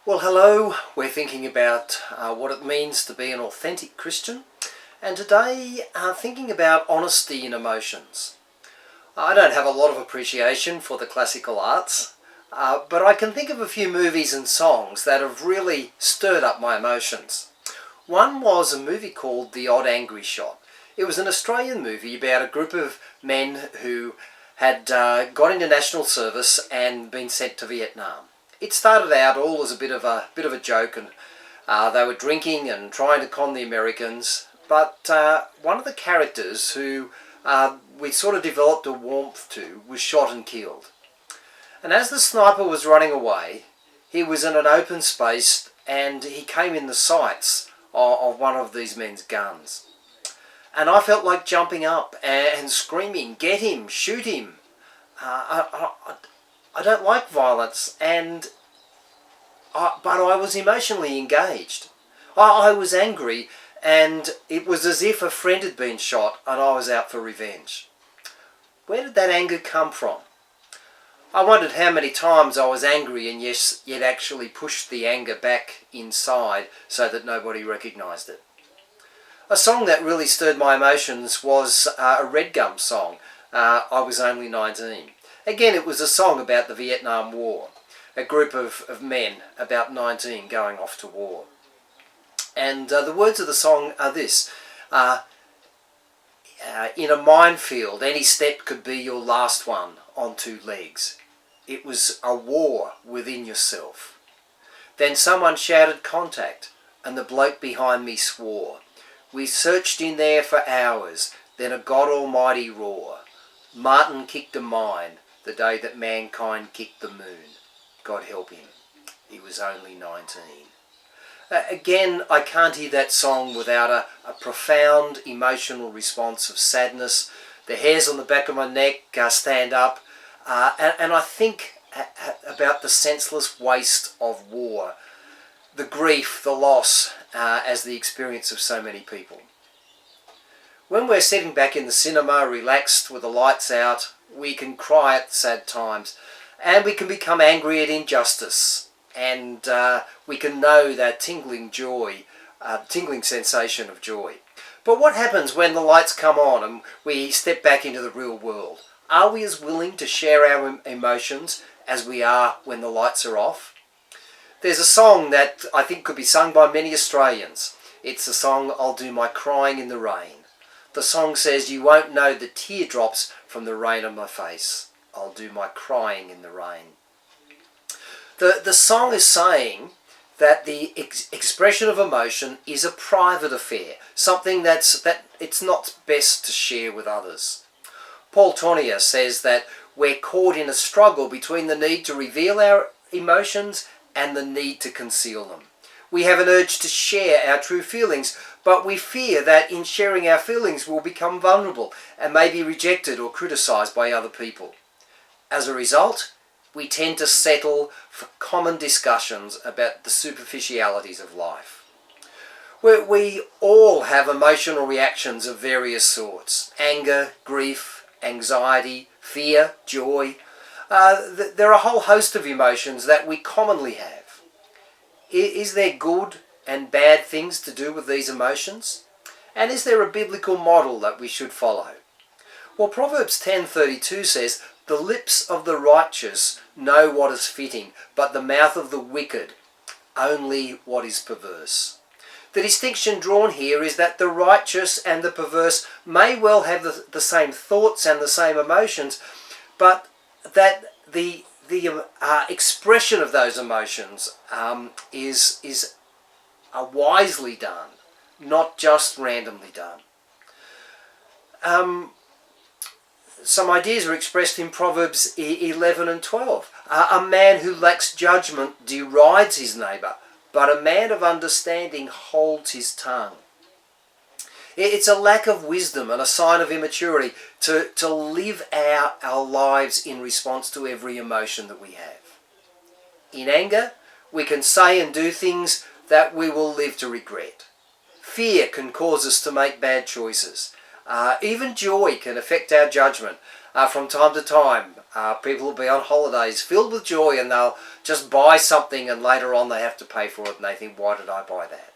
Well, hello. We're thinking about what it means to be an authentic Christian, and today thinking about honesty in emotions. I don't have a lot of appreciation for the classical arts, but I can think of a few movies and songs that have really stirred up my emotions. One was a movie called The Odd Angry Shot. It was an Australian movie about a group of men who had got into national service and been sent to Vietnam. It started out all as a bit of a joke, and they were drinking and trying to con the Americans. But one of the characters who we sort of developed a warmth to was shot and killed. And as the sniper was running away, he was in an open space and he came in the sights of one of these men's guns. And I felt like jumping up and screaming, "Get him! Shoot him!" I don't like violence, but I was emotionally engaged. I was angry, and it was as if a friend had been shot and I was out for revenge. Where did that anger come from? I wondered how many times I was angry and yet actually pushed the anger back inside so that nobody recognised it. A song that really stirred my emotions was a Red Gum song, I Was Only 19. Again, it was a song about the Vietnam War, a group of men about 19 going off to war. And the words of the song are this: in a minefield, any step could be your last one on two legs. It was a war within yourself. Then someone shouted contact, and the bloke behind me swore. We searched in there for hours, then a God Almighty roar. Martin kicked a mine the day that mankind kicked the moon. God help him, he was only 19. Again, I can't hear that song without a profound emotional response of sadness. The hairs on the back of my neck stand up, and I think about the senseless waste of war, the grief, the loss, as the experience of so many people. When we're sitting back in the cinema, relaxed with the lights out, we can cry at sad times, and we can become angry at injustice, and we can know that tingling joy, tingling sensation of joy. But what happens when the lights come on and we step back into the real world? Are we as willing to share our emotions as we are when the lights are off? There's a song that I think could be sung by many Australians. It's the song "I'll Do My Crying in the Rain." The song says, "You won't know the teardrops from the rain on my face. I'll do my crying in the rain." The song is saying that the expression of emotion is a private affair, something that it's not best to share with others. Paul Tournier says that we're caught in a struggle between the need to reveal our emotions and the need to conceal them. We have an urge to share our true feelings, but we fear that in sharing our feelings we'll become vulnerable and may be rejected or criticised by other people. As a result, we tend to settle for common discussions about the superficialities of life. We all have emotional reactions of various sorts: anger, grief, anxiety, fear, joy. There are a whole host of emotions that we commonly have. Is there good and bad things to do with these emotions? And is there a biblical model that we should follow? Well, Proverbs 10:32 says, "The lips of the righteous know what is fitting, but the mouth of the wicked only what is perverse." The distinction drawn here is that the righteous and the perverse may well have the same thoughts and the same emotions, but that the expression of those emotions is wisely done, not just randomly done. Some ideas are expressed in Proverbs 11 and 12. A man who lacks judgment derides his neighbour, but a man of understanding holds his tongue. It's a lack of wisdom and a sign of immaturity to live our lives in response to every emotion that we have. In anger, we can say and do things that we will live to regret. Fear can cause us to make bad choices. Even joy can affect our judgment. From time to time, people will be on holidays filled with joy and they'll just buy something and later on they have to pay for it and they think, why did I buy that?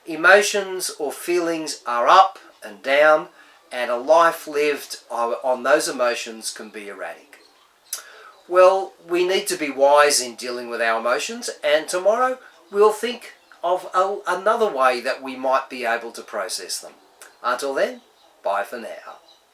Emotions or feelings are up and down, and a life lived on those emotions can be erratic. Well, we need to be wise in dealing with our emotions, and tomorrow we'll think of another way that we might be able to process them. Until then, bye for now.